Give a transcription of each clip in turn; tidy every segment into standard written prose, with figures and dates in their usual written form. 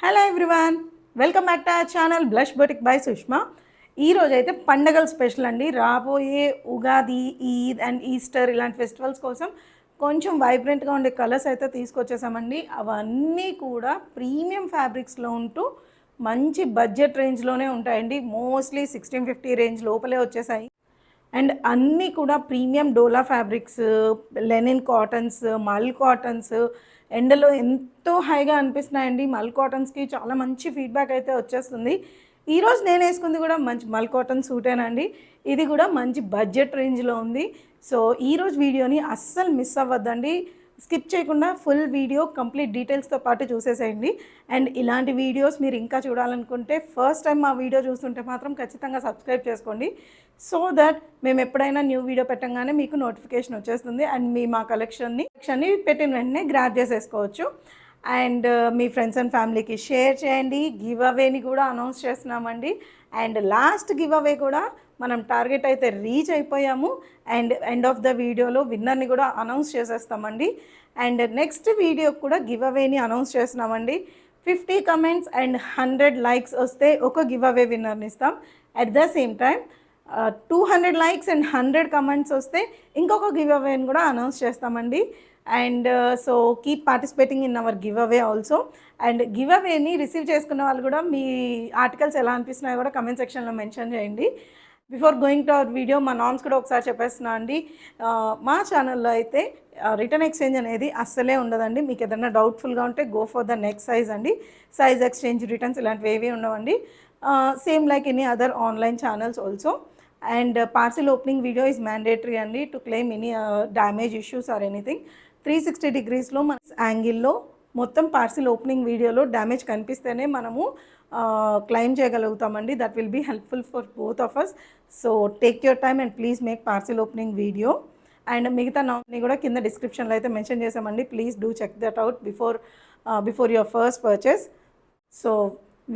Hello everyone, welcome back to our channel blush Boutique by Sushma. ఈరోజు అయితే పండగల special అండి. రాబోయే ఉగాది, ఈద్ అండ్ ఈస్టర్ ఇలాంటి ఫెస్టివల్స్ కోసం కొంచెం వైబ్రెంట్గా ఉండే కలర్స్ అయితే తీసుకొచ్చేసామండి. అవన్నీ కూడా ప్రీమియం ఫ్యాబ్రిక్స్లో ఉంటూ మంచి బడ్జెట్ రేంజ్లోనే ఉంటాయండి. మోస్ట్లీ 1650 రేంజ్ లోపలే వచ్చేసాయి. అండ్ అన్నీ కూడా ప్రీమియం డోలా ఫ్యాబ్రిక్స్, లెనిన్ కాటన్స్, మల్ కాటన్స్ ఎండలో ఎంతో హైగా అనిపిస్తున్నాయండి. మల్ కాటన్స్కి చాలా మంచి ఫీడ్బ్యాక్ అయితే వచ్చేస్తుంది. ఈరోజు నేను వేసుకుంది కూడా మంచి మల్ కాటన్ సూటేనండి. ఇది కూడా మంచి బడ్జెట్ రేంజ్లో ఉంది. సో ఈరోజు వీడియోని అస్సలు మిస్ అవ్వద్దండి. స్కిప్ చేయకుండా ఫుల్ వీడియో కంప్లీట్ డీటెయిల్స్తో పాటు చూసేసేయండి. అండ్ ఇలాంటి వీడియోస్ మీరు ఇంకా చూడాలనుకుంటే ఫస్ట్ టైం మా వీడియో చూస్తుంటే మాత్రం ఖచ్చితంగా సబ్స్క్రైబ్ చేసుకోండి. సో దట్ మేము ఎప్పుడైనా న్యూ వీడియో పెట్టంగానే మీకు నోటిఫికేషన్ వచ్చేస్తుంది. అండ్ మీ మా కలెక్షన్ని పెట్టిన వెంటనే గ్రాబ్ చేసేసుకోవచ్చు. అండ్ మీ ఫ్రెండ్స్ అండ్ ఫ్యామిలీకి షేర్ చేయండి. గివ్ అవేని కూడా అనౌన్స్ చేస్తున్నామండి. అండ్ లాస్ట్ గివ్ అవే కూడా మనం టార్గెట్ అయితే రీచ్ అయిపోయాము. అండ్ ఎండ్ ఆఫ్ ద వీడియోలో విన్నర్ని కూడా అనౌన్స్ చేసేస్తామండి. అండ్ నెక్స్ట్ వీడియో కూడా గివ్ అవేని అనౌన్స్ చేస్తున్నామండి. 50 కమెంట్స్ అండ్ 100 లైక్స్ వస్తే ఒక గివ్ అవే విన్నర్ని ఇస్తాం. At the same time 200 likes and 100 comments వస్తే ఇంకొక గివ్ అవేని కూడా అనౌన్స్ చేస్తామండి. And so keep participating in our giveaway also. And గివ్ అవేని రిసీవ్ చేసుకున్న వాళ్ళు కూడా మీ ఆర్టికల్స్ ఎలా అనిపిస్తున్నాయో కూడా కమెంట్ సెక్షన్లో మెన్షన్ చేయండి. Before going to our video మా నామ్స్ కూడా ఒకసారి చెప్పేస్తున్నా అండి. మా ఛానల్లో అయితే రిటర్న్ ఎక్స్చేంజ్ అనేది అస్సలే ఉండదండి. మీకు ఏదైనా డౌట్ఫుల్గా ఉంటే go for the next size అండి. సైజ్ ఎక్స్చేంజ్, రిటర్న్స్ ఇలాంటివి ఏవి ఉండవండి. Same like any other online channels also. And parcel opening video is mandatory అండి to claim any damage issues or anything. 360 డిగ్రీస్లో మన యాంగిల్లో మొత్తం పార్సిల్ ఓపెనింగ్ వీడియోలో డ్యామేజ్ కనిపిస్తేనే మనము క్లెయిమ్ చేయగలుగుతామండి. That will be helpful for both of us. So take your time and please make parcel opening video. And మిగతా నామ్ని కూడా కింద డిస్క్రిప్షన్లో అయితే మెన్షన్ చేసామండి. Please do check that out before your first purchase. So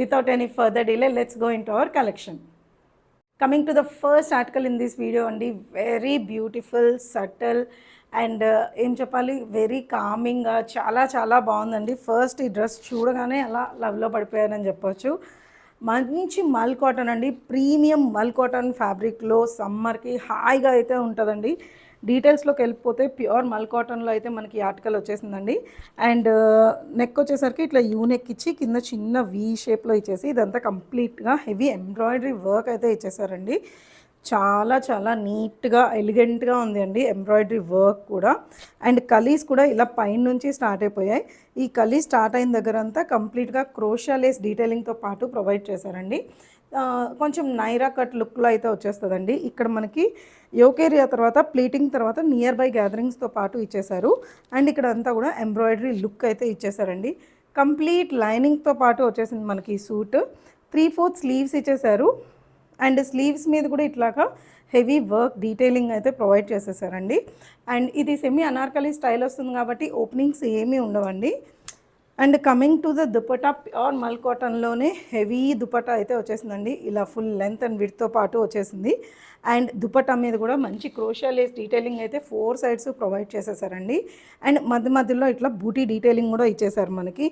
without any further delay let's go into our collection. Coming to the first article in this video అండి. Very beautiful, subtle and ఏం చెప్పాలి, very కామింగ్గా చాలా చాలా బాగుందండి. First ఈ dress చూడగానే అలా లవ్లో పడిపోయానని చెప్పొచ్చు. మంచి మల్ కాటన్ అండి, ప్రీమియం మల్ కాటన్ ఫ్యాబ్రిక్లో సమ్మర్కి హాయిగా అయితే ఉంటుందండి. డీటెయిల్స్లోకి వెళ్ళిపోతే ప్యూర్ మల్ కాటన్లో అయితే మనకి ఆర్టికల్ వచ్చేసిందండి. అండ్ నెక్ వచ్చేసరికి ఇట్లా యూ నెక్ ఇచ్చి కింద చిన్న వీ షేప్లో ఇచ్చేసి ఇదంతా కంప్లీట్గా హెవీ ఎంబ్రాయిడరీ వర్క్ అయితే ఇచ్చేసారండి. చాలా చాలా నీట్గా ఎలిగెంట్గా ఉంది అండి ఎంబ్రాయిడరీ వర్క్ కూడా. అండ్ కలీస్ కూడా ఇలా పైన నుంచి స్టార్ట్ అయిపోయాయి. ఈ కలీ స్టార్ట్ అయిన దగ్గర అంతా కంప్లీట్గా క్రోషియా లేస్ డీటెయిలింగ్తో పాటు ప్రొవైడ్ చేశారండి. కొంచెం నైరా కట్ లుక్లో అయితే వచ్చేస్తుందండి. ఇక్కడ మనకి యోక్ ఏరియా తర్వాత ప్లీటింగ్ తర్వాత నియర్ బై గ్యాదరింగ్స్తో పాటు ఇచ్చేశారు. అండ్ ఇక్కడ అంతా కూడా ఎంబ్రాయిడరీ లుక్ అయితే ఇచ్చేసారండి. కంప్లీట్ లైనింగ్తో పాటు వచ్చేసింది మనకి ఈ సూట్. 3/4 స్లీవ్స్ ఇచ్చేసారు. అండ్ స్లీవ్స్ మీద కూడా ఇట్లాగా హెవీ వర్క్ డీటెయిలింగ్ అయితే ప్రొవైడ్ చేసేసారండి. అండ్ ఇది సెమీ అనార్కలి స్టైల్ వస్తుంది కాబట్టి ఓపెనింగ్స్ ఏమీ ఉండవండి. And coming to the dupatta, pure మల్ కాటన్లోనే హెవీ దుపట్టా అయితే వచ్చేసిందండి. ఇలా ఫుల్ లెంత్ అండ్ విడ్త్తో పాటు వచ్చేసింది. అండ్ దుపట్టా మీద కూడా మంచి క్రోషియా లేస్ డీటెయిలింగ్ అయితే 4 సైడ్స్ ప్రొవైడ్ చేసేసారండి. అండ్ మధ్య మధ్యలో ఇట్లా బూటీ డీటెయిలింగ్ కూడా ఇచ్చేసారు మనకి.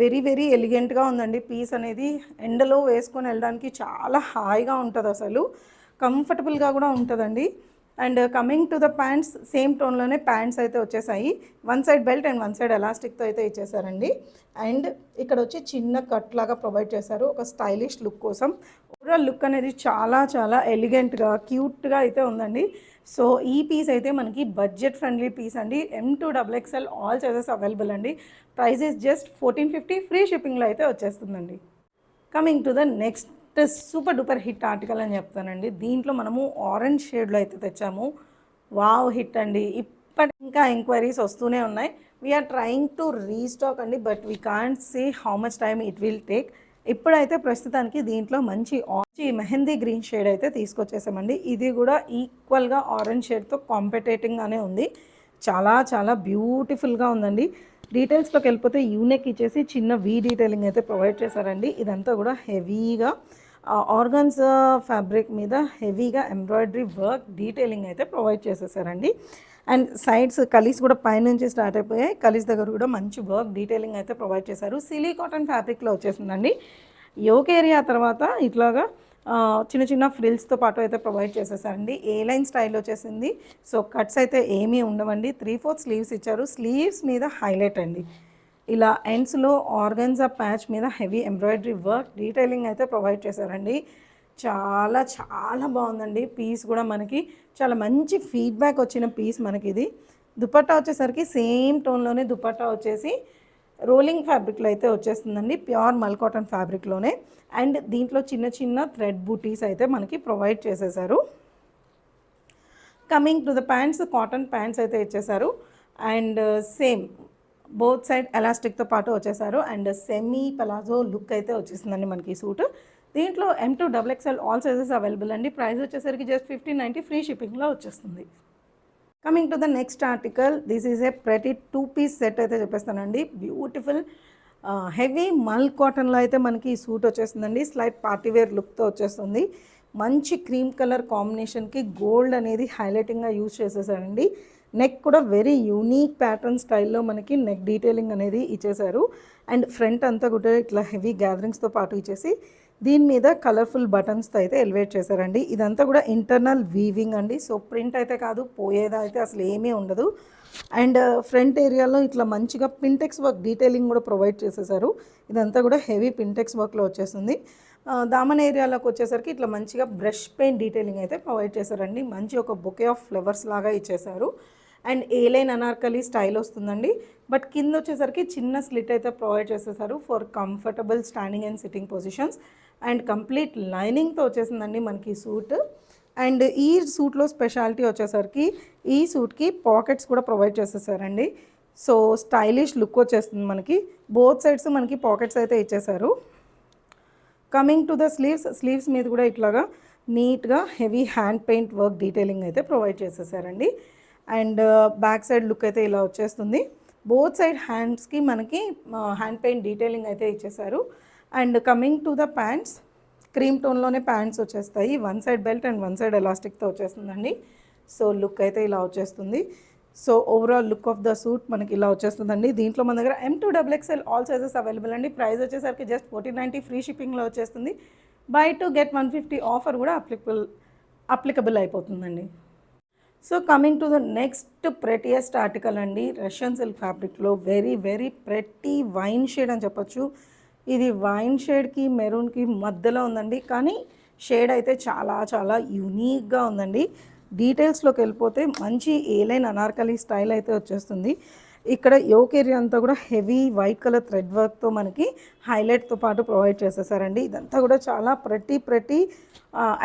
వెరీ వెరీ ఎలిగెంట్గా ఉందండి. పీస్ అనేది ఎండలో వేసుకొని వెళ్ళడానికి చాలా హాయిగా ఉంటుంది, అసలు కంఫర్టబుల్గా కూడా ఉంటుందండి. And coming to the pants, same టోన్లోనే ప్యాంట్స్ అయితే వచ్చేసాయి. 1 సైడ్ బెల్ట్ అండ్ 1 సైడ్ ఎలాస్టిక్తో అయితే ఇచ్చేసారండి. అండ్ ఇక్కడ వచ్చి చిన్న కట్ లాగా ప్రొవైడ్ చేశారు ఒక స్టైలిష్ లుక్ కోసం. ఓవరాల్ లుక్ అనేది చాలా చాలా ఎలిగెంట్గా క్యూట్గా అయితే ఉందండి. సో ఈ పీస్ అయితే మనకి బడ్జెట్ ఫ్రెండ్లీ పీస్ అండి. M2XXL ఆల్ సైజెస్ అవైలబుల్ అండి. ప్రైస్ ఇస్ జస్ట్ 1450, ఫ్రీ షిప్పింగ్లో అయితే వచ్చేస్తుందండి. Coming to the next super duper hit article అని చెప్తానండి. దీంట్లో మనము ఆరెంజ్ షేడ్లో అయితే తెచ్చాము. వావ్ హిట్ అండి. ఇప్పటి ఇంకా ఎంక్వైరీస్ వస్తూనే ఉన్నాయి. వీఆర్ ట్రయింగ్ టు రీస్టాక్ అండి, but we can't see how much time it will take. ఇప్పుడైతే ప్రస్తుతానికి దీంట్లో మంచి మెహందీ గ్రీన్ షేడ్ అయితే తీసుకొచ్చేసామండి. ఇది కూడా ఈక్వల్గా ఆరెంజ్ షేడ్తో కాంపిటేటింగ్గానే ఉంది. చాలా చాలా బ్యూటిఫుల్గా ఉందండి. డీటెయిల్స్లోకి వెళ్ళిపోతే యూనెక్ ఇచ్చేసి చిన్న వీ డీటెయిలింగ్ అయితే ప్రొవైడ్ చేశారండి. ఇదంతా కూడా హెవీగా ఆర్గన్స్ ఫ్యాబ్రిక్ మీద హెవీగా ఎంబ్రాయిడరీ వర్క్ డీటెయిలింగ్ అయితే ప్రొవైడ్ చేసేసారండి. అండ్ సైడ్స్ కలీస్ కూడా పైనుంచి స్టార్ట్ అయిపోయాయి. కలీస్ దగ్గర కూడా మంచి వర్క్ డీటెయిలింగ్ అయితే ప్రొవైడ్ చేశారు. సిలీ కాటన్ ఫ్యాబ్రిక్లో వచ్చేసిందండి. యోక్ ఏరియా తర్వాత ఇట్లాగా చిన్న చిన్న ఫ్రిల్స్తో పాటు అయితే ప్రొవైడ్ చేసేసారండి. ఏ లైన్ స్టైల్ వచ్చేసింది. సో కట్స్ అయితే ఏమీ ఉండవండి. 3/4 స్లీవ్స్ ఇచ్చారు. స్లీవ్స్ మీద హైలైట్ అండి, ఇలా ఎండ్స్లో ఆర్గన్జా ప్యాచ్ మీద హెవీ ఎంబ్రాయిడరీ వర్క్ డీటెయిలింగ్ అయితే ప్రొవైడ్ చేశారండి. చాలా చాలా బాగుందండి. పీస్ కూడా మనకి చాలా మంచి ఫీడ్బ్యాక్ వచ్చిన పీస్ మనకి ఇది. దుపట్టా వచ్చేసరికి సేమ్ టోన్లోనే దుపట్టా వచ్చేసి రోలింగ్ ఫ్యాబ్రిక్లో అయితే వచ్చేస్తుందండి, ప్యూర్ మల్ కాటన్ ఫ్యాబ్రిక్లోనే. అండ్ దీంట్లో చిన్న చిన్న థ్రెడ్ బూటీస్ అయితే మనకి ప్రొవైడ్ చేసేసారు. Coming to the pants, cotton pants అయితే ఇచ్చేసారు. అండ్ సేమ్ బోత్ సైడ్ ఎలాస్టిక్తో పాటు వచ్చేసారు. అండ్ సెమీ పలాజో లుక్ అయితే వచ్చేసిందండి మనకి సూట్. దీంట్లో M2 XXL all sizes available అండి. ప్రైస్ వచ్చేసరికి జస్ట్ 1590 ఫ్రీ షిప్పింగ్లో వచ్చేస్తుంది. Coming to the next article, this is a ప్రతి 2-piece సెట్ అయితే చెప్పేస్తానండి. బ్యూటిఫుల్ హెవీ మల్ కాటన్లో అయితే మనకి ఈ సూట్ వచ్చేస్తుందండి. స్లైట్ పార్టీవేర్ లుక్తో వచ్చేస్తుంది. మంచి క్రీమ్ కలర్ కాంబినేషన్కి గోల్డ్ అనేది హైలైటింగ్గా యూజ్ చేసేసారండి. నెక్ కూడా వెరీ యూనిక్ ప్యాటర్న్ స్టైల్లో మనకి నెక్ డీటెయిలింగ్ అనేది ఇచ్చేసారు. అండ్ ఫ్రంట్ అంతా కూడా ఇట్లా హెవీ గ్యాదరింగ్స్తో పాటు ఇచ్చేసి దీని మీద కలర్ఫుల్ బటన్స్తో అయితే ఎలివేట్ చేశారండి. ఇదంతా కూడా ఇంటర్నల్ వీవింగ్ అండి. సో ప్రింట్ అయితే కాదు, పోయేదా అయితే అసలు ఏమీ ఉండదు. అండ్ ఫ్రంట్ ఏరియాలో ఇట్లా మంచిగా పింటెక్స్ వర్క్ డీటెయిలింగ్ కూడా ప్రొవైడ్ చేసేసారు. ఇదంతా కూడా హెవీ పింటెక్స్ వర్క్లో వచ్చేస్తుంది. దామన్ ఏరియాలోకి వచ్చేసరికి ఇట్లా మంచిగా బ్రష్ పెయింట్ డీటెయిలింగ్ అయితే ప్రొవైడ్ చేశారండి. మంచి ఒక బొకే ఆఫ్ ఫ్లవర్స్ లాగా ఇచ్చేసారు. And A line anarkali style వస్తుందండి. బట్ కింద వచ్చేసరికి చిన్న స్లిట్ అయితే ప్రొవైడ్ చేసేసారు for comfortable standing and sitting positions. And complete లైనింగ్తో వచ్చేసిందండి మనకి సూట్. అండ్ ఈ సూట్లో స్పెషాలిటీ వచ్చేసరికి ఈ సూట్కి పాకెట్స్ కూడా ప్రొవైడ్ చేసేసారండి. సో స్టైలిష్ లుక్ వచ్చేస్తుంది మనకి. బోత్ సైడ్స్ మనకి పాకెట్స్ అయితే ఇచ్చేసారు. కమింగ్ టు ద స్లీవ్స్ మీద కూడా ఇట్లాగా నీట్గా heavy hand paint work detailing అయితే ప్రొవైడ్ చేసేసారండి. అండ్ బ్యాక్ సైడ్ లుక్ అయితే ఇలా వచ్చేస్తుంది. బోత్ సైడ్ హ్యాండ్స్కి మనకి హ్యాండ్ పెయింట్ డీటెయిలింగ్ అయితే ఇచ్చేసారు. And coming to the pants, cream టోన్లోనే ప్యాంట్స్ వచ్చేస్తాయి. One side belt and one side ఎలాస్టిక్తో వచ్చేస్తుందండి. సో లుక్ అయితే ఇలా వచ్చేస్తుంది. So overall look of the suit మనకి ఇలా వచ్చేస్తుందండి. దీంట్లో మన దగ్గర M2 XXL all sizes available అండి. ప్రైస్ వచ్చేసరికి జస్ట్ 1490 ఫ్రీ షిప్పింగ్లో వచ్చేస్తుంది. బై 2 get 150 ఆఫర్ కూడా అప్లికబుల్ అయిపోతుందండి. So coming to the next prettiest article అండి, రష్యన్ సిల్క్ ఫ్యాబ్రిక్లో very very pretty wine shade అని చెప్పొచ్చు. ఇది వైన్ షేడ్కి మెరూన్కి మధ్యలో ఉందండి, కానీ షేడ్ అయితే చాలా చాలా యూనిక్గా ఉందండి. డీటెయిల్స్లోకి వెళ్ళిపోతే మంచి ఏలైన్ అనార్కలి స్టైల్ అయితే వచ్చేస్తుంది. ఇక్కడ యోక్ ఏరియా అంతా కూడా హెవీ వైట్ కలర్ థ్రెడ్ వర్క్తో మనకి హైలైట్తో పాటు ప్రొవైడ్ చేసేసారండి. ఇదంతా కూడా చాలా ప్రతి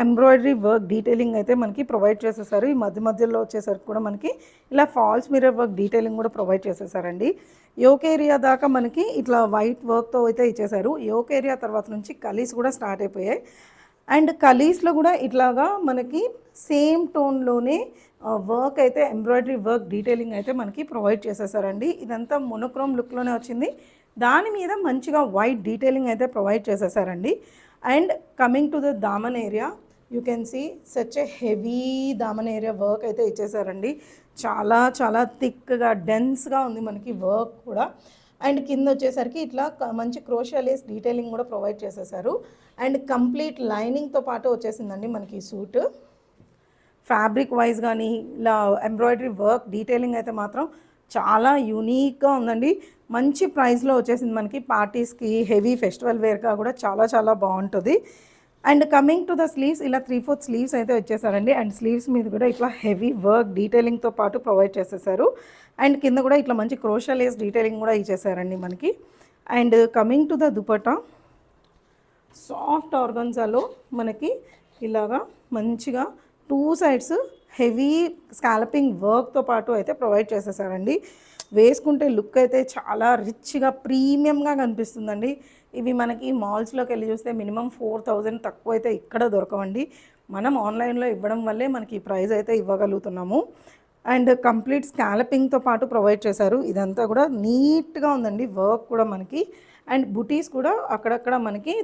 ఎంబ్రాయిడరీ వర్క్ డీటెయిలింగ్ అయితే మనకి ప్రొవైడ్ చేసేసారు. ఈ మధ్యలో వచ్చేసరికి కూడా మనకి ఇలా ఫాల్స్ మిర్రర్ వర్క్ డీటెయిలింగ్ కూడా ప్రొవైడ్ చేసేసారండి. యోక్ ఏరియా దాకా మనకి ఇట్లా వైట్ వర్క్తో అయితే ఇచ్చేసారు. యోక్ ఏరియా తర్వాత నుంచి కలీస్ కూడా స్టార్ట్ అయిపోయాయి. అండ్ కలీస్లో కూడా ఇట్లాగా మనకి సేమ్ టోన్లోనే వర్క్ అయితే ఎంబ్రాయిడరీ వర్క్ డీటెయిలింగ్ అయితే మనకి ప్రొవైడ్ చేసేసారండి. ఇదంతా మొనోక్రోమ్ లుక్లోనే వచ్చింది. దాని మీద మంచిగా వైట్ డీటెయిలింగ్ అయితే ప్రొవైడ్ చేసేసారండి. అండ్ కమింగ్ టు ద దామన్ area, you can see such a heavy దామన్ ఏరియా వర్క్ అయితే ఇచ్చేసారండి. చాలా చాలా థిక్గా డెన్స్గా ఉంది మనకి వర్క్ కూడా. అండ్ కింద వచ్చేసరికి ఇట్లా మంచి క్రోషియా లేస్ డీటెయిలింగ్ కూడా ప్రొవైడ్ చేసేసారు. అండ్ కంప్లీట్ లైనింగ్తో పాటు వచ్చేసిందండి మనకి సూట్. ఫ్యాబ్రిక్ వైజ్ కానీ ఇలా ఎంబ్రాయిడరీ వర్క్ డీటెయిలింగ్ అయితే మాత్రం చాలా యూనిక్గా ఉందండి. మంచి ప్రైస్లో వచ్చేసింది మనకి. పార్టీస్కి హెవీ ఫెస్టివల్ వేర్గా కూడా చాలా చాలా బాగుంటుంది. And coming to the sleeves, ఇలా 3/4 స్లీవ్స్ అయితే వచ్చేసారండి. అండ్ స్లీవ్స్ మీద కూడా ఇట్లా హెవీ వర్క్ డీటెయిలింగ్తో పాటు ప్రొవైడ్ చేసేసారు. అండ్ కింద కూడా ఇట్లా మంచి క్రోషియా లేస్ డీటెయిలింగ్ కూడా ఇచ్చేసారండి మనకి. And coming to the dupatta, soft ఆర్గన్జాలో మనకి ఇలాగా మంచిగా 2 sides హెవీ స్కాలపింగ్ వర్క్తో పాటు అయితే ప్రొవైడ్ చేసేసారండి. వేసుకుంటే లుక్ అయితే చాలా రిచ్గా ప్రీమియంగా కనిపిస్తుందండి. ఇవి మనకి మాల్స్లోకి వెళ్ళి చూస్తే మినిమం 4000 తక్కువ అయితే ఇక్కడ దొరకవండి. మనం ఆన్లైన్లో ఇవ్వడం వల్లే మనకి ఈ ప్రైస్ అయితే ఇవ్వగలుగుతున్నాము. అండ్ కంప్లీట్ స్కాలపింగ్తో పాటు ప్రొవైడ్ చేశారు. ఇదంతా కూడా నీట్గా ఉందండి వర్క్ కూడా మనకి. అండ్ బుటీస్ కూడా అక్కడక్కడ మనకి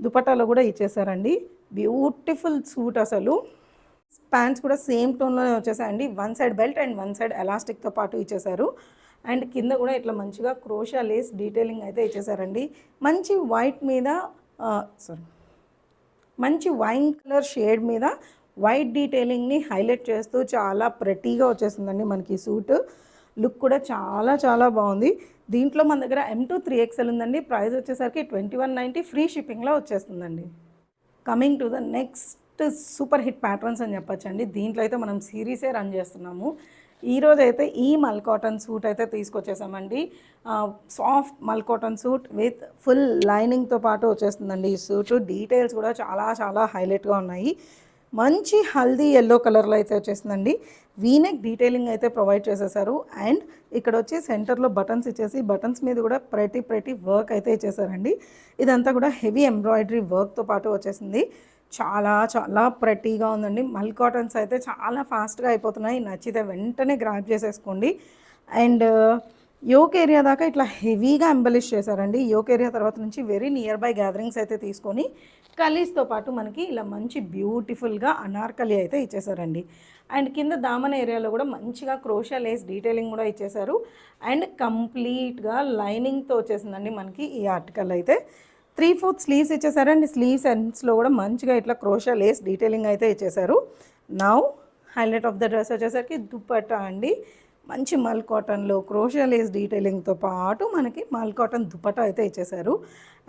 దుపట్టాలో కూడా ఇచ్చేసారండి. బ్యూటిఫుల్ సూట్ అసలు. ప్యాంట్స్ కూడా సేమ్ టోన్లోనే వచ్చేసాయండి. One side belt and one side ఎలాస్టిక్తో పాటు ఇచ్చేసారు. అండ్ కింద కూడా ఇట్లా మంచిగా క్రోషా లేస్ డీటెయిలింగ్ అయితే ఇచ్చేసారండి. మంచి వైట్ మీద మంచి వైన్ కలర్ షేడ్ మీద వైట్ డీటెయిలింగ్ని హైలైట్ చేస్తూ చాలా ప్రెటీగా వచ్చేస్తుందండి మనకి సూట్. లుక్ కూడా చాలా చాలా బాగుంది. దీంట్లో మన దగ్గర M2 3XL ఉందండి. ప్రైస్ వచ్చేసరికి 2190 ఫ్రీ షిప్పింగ్లో వచ్చేస్తుందండి. Coming to the next super hit patterns అని చెప్పొచ్చండి. దీంట్లో అయితే మనం సిరీసే రన్ చేస్తున్నాము. ఈరోజు అయితే ఈ మల్ కాటన్ సూట్ అయితే తీసుకొచ్చేసామండి. సాఫ్ట్ మల్ కాటన్ సూట్ విత్ ఫుల్ లైనింగ్తో పాటు వచ్చేస్తుందండి. ఈ సూట్ డీటెయిల్స్ కూడా చాలా చాలా హైలైట్గా ఉన్నాయి. మంచి హల్దీ ఎల్లో కలర్లో అయితే వచ్చేసిందండి. వీనెక్ డీటెయిలింగ్ అయితే ప్రొవైడ్ చేసేసారు. అండ్ ఇక్కడ వచ్చి సెంటర్లో బటన్స్ ఇచ్చేసి బటన్స్ మీద కూడా ప్రతి వర్క్ అయితే ఇచ్చేసారండి. ఇదంతా కూడా హెవీ ఎంబ్రాయిడరీ వర్క్తో పాటు వచ్చేసింది. చాలా చాలా ప్రెటీగా ఉందండి. మల్ కాటన్స్ అయితే చాలా ఫాస్ట్గా అయిపోతున్నాయి. నచ్చితే వెంటనే గ్రాబ్ చేసేసుకోండి. అండ్ యోక్ ఏరియా దాకా ఇట్లా హెవీగా ఎంబలిష్ చేశారండి. యోక్ ఏరియా తర్వాత నుంచి వెరీ నియర్ బై గ్యాదరింగ్స్ అయితే తీసుకొని కలీస్తో పాటు మనకి ఇలా మంచి బ్యూటిఫుల్గా అనార్కలి అయితే ఇచ్చేసారండి. అండ్ కింద దామన్ ఏరియాలో కూడా మంచిగా క్రోషా లేస్ డీటెయిలింగ్ కూడా ఇచ్చేసారు. అండ్ కంప్లీట్గా లైనింగ్తో వచ్చేసిందండి మనకి ఈ ఆర్టికల్ అయితే. 3/4 స్లీవ్స్ ఇచ్చేసారు. అండ్ స్లీవ్స్ ఎండ్స్లో కూడా మంచిగా ఇట్లా క్రోషా లేస్ డీటెయిలింగ్ అయితే ఇచ్చేసారు. Now highlight of the dress వచ్చేసరికి దుపట్టా అండి. మంచి మల్ కాటన్లో క్రోషా లేస్ డీటెయిలింగ్తో పాటు మనకి మల్ కాటన్ దుపట్టా అయితే ఇచ్చేసారు.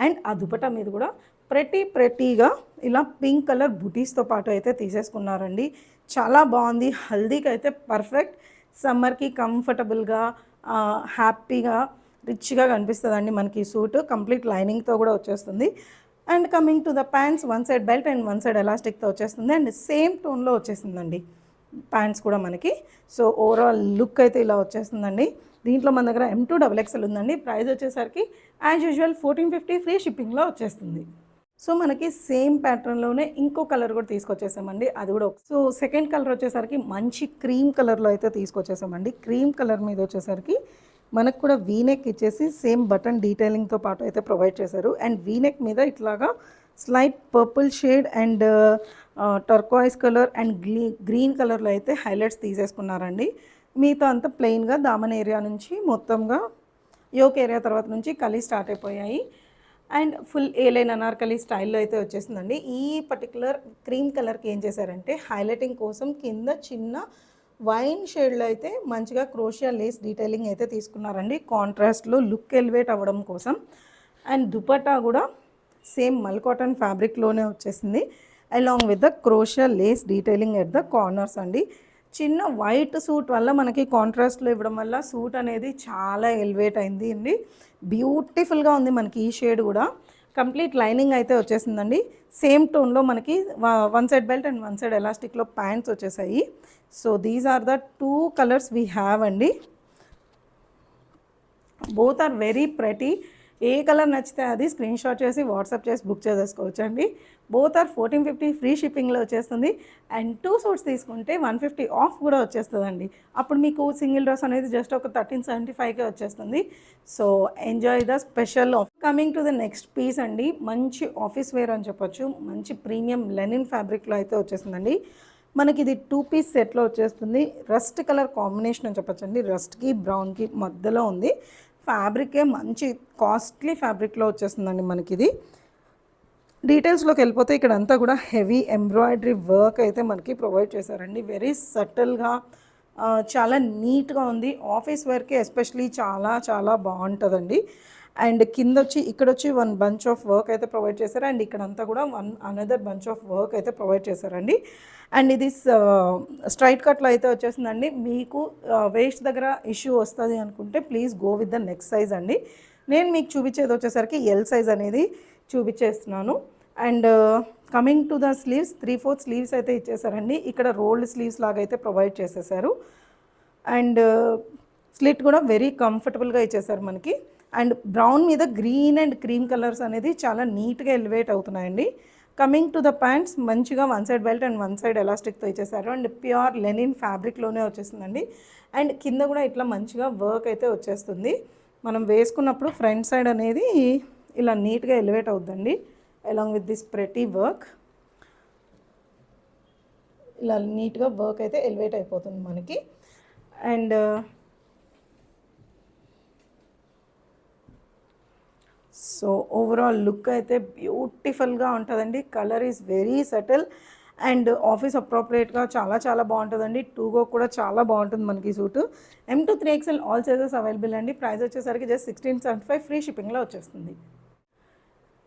అండ్ ఆ దుపట్టా మీద కూడా ప్రెటీగా ఇలా పింక్ కలర్ బుటీస్తో పాటు అయితే తీసేసుకున్నారండి. చాలా బాగుంది. హల్దీకి అయితే పర్ఫెక్ట్. సమ్మర్కి కంఫర్టబుల్గా హ్యాపీగా రిచ్గా కనిపిస్తుందండి మనకి సూట్. కంప్లీట్ లైనింగ్తో కూడా వచ్చేస్తుంది. And coming to the pants, one side belt and one side ఎలాస్టిక్తో వచ్చేస్తుంది. అండ్ సేమ్ టోన్లో వచ్చేసిందండి ప్యాంట్స్ కూడా మనకి. సో ఓవరాల్ లుక్ అయితే ఇలా వచ్చేస్తుందండి. దీంట్లో మన దగ్గర M2 XXL ఉందండి. ప్రైస్ వచ్చేసరికి యాజ్ యూజువల్ 1450 ఫ్రీ షిప్పింగ్లో వచ్చేస్తుంది. సో మనకి సేమ్ ప్యాటర్న్లోనే ఇంకో కలర్ కూడా తీసుకొచ్చేసామండి. అది కూడా సో సెకండ్ కలర్ వచ్చేసరికి మంచి క్రీమ్ కలర్లో అయితే తీసుకొచ్చేసామండి. క్రీమ్ కలర్ మీద వచ్చేసరికి మనకు కూడా వీనెక్ ఇచ్చేసి సేమ్ బటన్ డీటెయిలింగ్తో పాటు అయితే ప్రొవైడ్ చేశారు. అండ్ వీనెక్ మీద ఇట్లాగా slight purple shade and turquoise colour and green కలర్లో అయితే హైలైట్స్ తీసేసుకున్నారండి. మిగతా అంతా ప్లెయిన్గా దామన్ ఏరియా నుంచి మొత్తంగా యోక్ ఏరియా తర్వాత నుంచి కలీ స్టార్ట్ అయిపోయాయి. అండ్ ఫుల్ ఏలైన్ అనార్కలి స్టైల్లో అయితే వచ్చేసిందండి. ఈ పర్టికులర్ క్రీమ్ కలర్కి ఏం చేశారంటే హైలైటింగ్ కోసం కింద చిన్న వైన్ షేడ్లో అయితే మంచిగా క్రోషియా లేస్ డీటెయిలింగ్ అయితే తీసుకున్నారండి, కాంట్రాస్ట్లో లుక్ ఎలివేట్ అవ్వడం కోసం. అండ్ దుపట్టా కూడా సేమ్ మల్ కాటన్ ఫ్యాబ్రిక్లోనే వచ్చేసింది, along with the క్రోషియా Lay's detailing at the corners అండి. చిన్న వైట్ సూట్ వల్ల మనకి కాంట్రాస్ట్లో ఇవ్వడం వల్ల సూట్ అనేది చాలా ఎలివేట్ అయింది అండి. బ్యూటిఫుల్గా ఉంది మనకి ఈ షేడ్ కూడా. కంప్లీట్ లైనింగ్ అయితే వచ్చేసిందండి. సేమ్ టోన్లో మనకి one side belt and one side ఎలాస్టిక్లో ప్యాంట్స్ వచ్చేసాయి. So these are the 2 colours we have అండి. Both are very pretty. ఏ కలర్ నచ్చితే అది స్క్రీన్ షాట్ చేసి వాట్సాప్ చేసి బుక్ చేసేసుకోవచ్చు అండి. బోత్ ఆర్ 1450 ఫ్రీ షిప్పింగ్లో వచ్చేస్తుంది. అండ్ 2 సూట్స్ తీసుకుంటే 150 ఆఫ్ కూడా వచ్చేస్తుందండి. అప్పుడు మీకు సింగిల్ డ్రెస్ అనేది జస్ట్ ఒక 1375కే వచ్చేస్తుంది. So enjoy the special off. Coming to the next piece అండి. మంచి ఆఫీస్ వేర్ అని చెప్పొచ్చు. మంచి ప్రీమియం లెనిన్ ఫ్యాబ్రిక్లో అయితే వచ్చేసిందండి. మనకి ఇది 2 పీస్ సెట్లో వచ్చేస్తుంది. రస్ట్ కలర్ కాంబినేషన్ అని చెప్పొచ్చు అండి. రస్ట్కి బ్రౌన్కి మధ్యలో ఉంది. ఫ్యాబ్రికే మంచి కాస్ట్లీ ఫ్యాబ్రిక్లో వచ్చేస్తుందండి మనకి ఇది. డీటెయిల్స్లోకి వెళ్ళిపోతే ఇక్కడ అంతా కూడా హెవీ ఎంబ్రాయిడరీ వర్క్ అయితే మనకి ప్రొవైడ్ చేశారండి. వెరీ సటిల్గా చాలా నీట్గా ఉంది. ఆఫీస్ వేర్కి ఎస్పెషలీ చాలా చాలా బాగుంటుందండి. అండ్ కింద వచ్చి ఇక్కడ వచ్చి 1 బంచ్ ఆఫ్ వర్క్ అయితే ప్రొవైడ్ చేశారు. అండ్ ఇక్కడంతా కూడా అనదర్ బంచ్ ఆఫ్ వర్క్ అయితే ప్రొవైడ్ చేశారండి. అండ్ ఇది స్ట్రైట్ కట్లో అయితే వచ్చేసిందండి. మీకు వేస్ట్ దగ్గర ఇష్యూ వస్తుంది అనుకుంటే please go with the next size అండి. నేను మీకు చూపించేది వచ్చేసరికి ఎల్ సైజ్ అనేది చూపించేస్తున్నాను. And coming to the sleeves, 3/4 sleeves అయితే ఇచ్చేసారండి. ఇక్కడ రోల్డ్ స్లీవ్స్ లాగా అయితే ప్రొవైడ్ చేసేసారు. అండ్ స్లిట్ కూడా వెరీ కంఫర్టబుల్గా ఇచ్చేసారు మనకి. అండ్ బ్రౌన్ మీద గ్రీన్ అండ్ క్రీమ్ కలర్స్ అనేది చాలా నీట్గా ఎలివేట్ అవుతున్నాయండి. కమింగ్ టు ద ప్యాంట్స్, మంచిగా one side belt and one side ఎలాస్టిక్తో ఇచ్చేసారు. అండ్ ప్యూర్ లెనిన్ ఫ్యాబ్రిక్లోనే వచ్చేసిందండి. అండ్ కింద కూడా ఇట్లా మంచిగా వర్క్ అయితే వచ్చేస్తుంది. మనం వేసుకున్నప్పుడు ఫ్రంట్ సైడ్ అనేది ఇలా నీట్గా ఎలివేట్ అవుతుందండి along with this pretty work. ఇలా నీట్గా వర్క్ అయితే ఎలివేట్ అయిపోతుంది మనకి. అండ్ సో ఓవరాల్ లుక్ అయితే బ్యూటిఫుల్గా ఉంటుందండి. Colour is very subtle and office అప్రోప్రియేట్గా చాలా బాగుంటుందండి. టూగో కూడా చాలా బాగుంటుంది మనకి suit. M to 3XL all sizes available అండి. ప్రైస్ వచ్చేసరికి జస్ట్ 1675 ఫ్రీ షిప్పింగ్లో వచ్చేస్తుంది.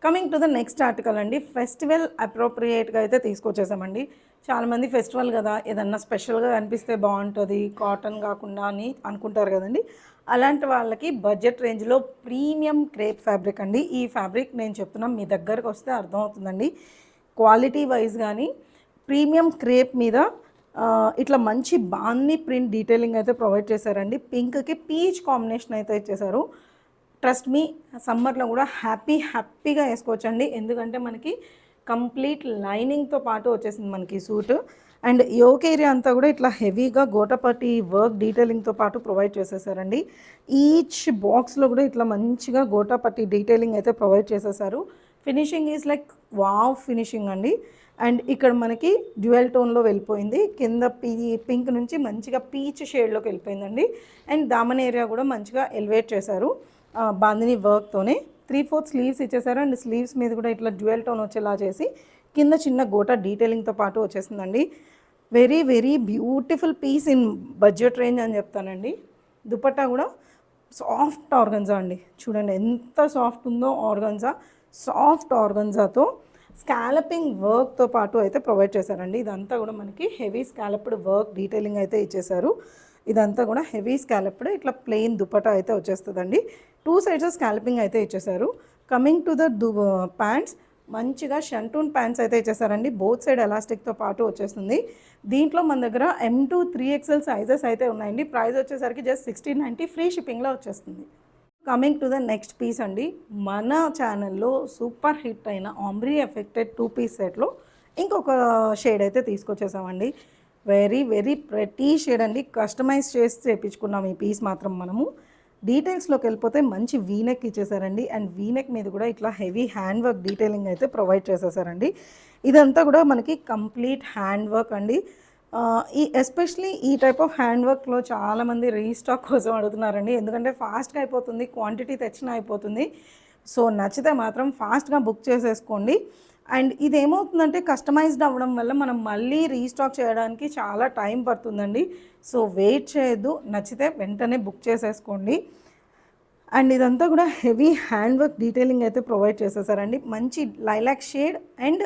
Coming to the next article అండి, ఫెస్టివల్ అప్రోప్రియేట్గా అయితే తీసుకొచ్చేసామండి. చాలామంది ఫెస్టివల్ కదా ఏదన్నా స్పెషల్గా అనిపిస్తే బాగుంటుంది కాటన్ కాకుండా అని అనుకుంటారు కదండి. అలాంటి వాళ్ళకి బడ్జెట్ రేంజ్లో ప్రీమియం క్రేప్ ఫ్యాబ్రిక్ అండి. ఈ ఫ్యాబ్రిక్ నేను చెప్తున్నాను, మీ దగ్గరకు వస్తే అర్థమవుతుందండి. క్వాలిటీ వైజ్ కానీ ప్రీమియం క్రేప్ మీద ఇట్లా మంచి బాన్ని ప్రింట్ డీటెయిలింగ్ అయితే ప్రొవైడ్ చేశారండి. పింక్కి పీచ్ కాంబినేషన్ అయితే ఇచ్చేసారు. ట్రస్ట్ మీ, సమ్మర్లో కూడా హ్యాపీగా వేసుకోవచ్చండి. ఎందుకంటే మనకి కంప్లీట్ లైనింగ్తో పాటు వచ్చేసింది మనకి సూట్. అండ్ యోక్ ఏరియా అంతా కూడా ఇట్లా హెవీగా గోటపట్టి వర్క్ డీటెయిలింగ్తో పాటు ప్రొవైడ్ చేసేసారండి. ఈచ్ బాక్స్లో కూడా ఇట్లా మంచిగా గోటాపట్టి డీటెయిలింగ్ అయితే ప్రొవైడ్ చేసేసారు. Finishing is like wow finishing అండి. అండ్ ఇక్కడ మనకి డ్యూయల్ టోన్లో వెళ్ళిపోయింది. కింద పింక్ నుంచి మంచిగా పీచ్ షేడ్లోకి వెళ్ళిపోయిందండి. అండ్ దామన్ ఏరియా కూడా మంచిగా ఎలివేట్ చేశారు బాందిని వర్క్తోనే. 3/4 స్లీవ్స్ ఇచ్చేసారు. అండ్ స్లీవ్స్ మీద కూడా ఇట్లా డ్యూయల్ టోన్ వచ్చేలా చేసి కింద చిన్న గోటా డీటెయిలింగ్తో పాటు వచ్చేసిందండి. Very beautiful piece in budget range అని చెప్తానండి. దుపట్టా కూడా సాఫ్ట్ ఆర్గన్జా అండి. చూడండి ఎంత సాఫ్ట్ ఉందో ఆర్గన్జా. సాఫ్ట్ ఆర్గన్జాతో స్కాలపింగ్ వర్క్తో పాటు అయితే ప్రొవైడ్ చేశారండి. ఇదంతా కూడా మనకి హెవీ స్కాలప్డ్ వర్క్ డీటెయిలింగ్ అయితే ఇచ్చేసారు. ఇదంతా కూడా హెవీ స్కాలప్డ్ ఇట్లా ప్లెయిన్ దుపట్టా అయితే వచ్చేస్తుందండి. 2 సైడ్స్ స్కాలపింగ్ అయితే ఇచ్చేసారు. కమింగ్ టు ద ప్యాంట్స్, మంచిగా షంటూన్ ప్యాంట్స్ అయితే ఇచ్చేసారండి. బోత్ సైడ్ ఎలాస్టిక్తో పాటు వచ్చేస్తుంది. దీంట్లో మన దగ్గర M to 3XL సైజెస్ అయితే ఉన్నాయండి. ప్రైస్ వచ్చేసరికి జస్ట్ 1690 ఫ్రీ షిప్పింగ్లో వచ్చేస్తుంది. Coming to the next piece అండి, మన ఛానల్లో సూపర్ హిట్ అయిన ఆంబ్రీ ఎఫెక్టెడ్ 2 పీస్ సెట్లో ఇంకొక షేడ్ అయితే తీసుకొచ్చేసామండి. వెరీ ప్రెటీ షేడ్ అండి. కస్టమైజ్ చేసి చేయించుకున్నాం ఈ పీస్ మాత్రం మనము. డీటెయిల్స్లోకి వెళ్ళిపోతే మంచి వీనెక్ ఇచ్చేసారండి. అండ్ వీనెక్ మీద కూడా ఇట్లా హెవీ హ్యాండ్ వర్క్ డీటెయిలింగ్ అయితే ప్రొవైడ్ చేసేసారండి. ఇదంతా కూడా మనకి కంప్లీట్ హ్యాండ్ వర్క్ అండి. ఎస్పెషలీ ఈ టైప్ ఆఫ్ హ్యాండ్ వర్క్లో చాలామంది రీస్టాక్ కోసం అడుగుతున్నారండి. ఎందుకంటే ఫాస్ట్గా అయిపోతుంది, క్వాంటిటీ తెచ్చినా అయిపోతుంది. సో నచ్చితే మాత్రం ఫాస్ట్గా బుక్ చేసేసుకోండి. అండ్ ఇది ఏమవుతుందంటే కస్టమైజ్డ్ అవ్వడం వల్ల మనం మళ్ళీ రీస్టాక్ చేయడానికి చాలా టైం పడుతుందండి. సో వెయిట్ చేయొద్దు, నచ్చితే వెంటనే బుక్ చేసేసుకోండి. అండ్ ఇదంతా కూడా హెవీ హ్యాండ్ వర్క్ డీటెయిలింగ్ అయితే ప్రొవైడ్ చేసేసారండి. మంచి లైలాక్ షేడ్ అండ్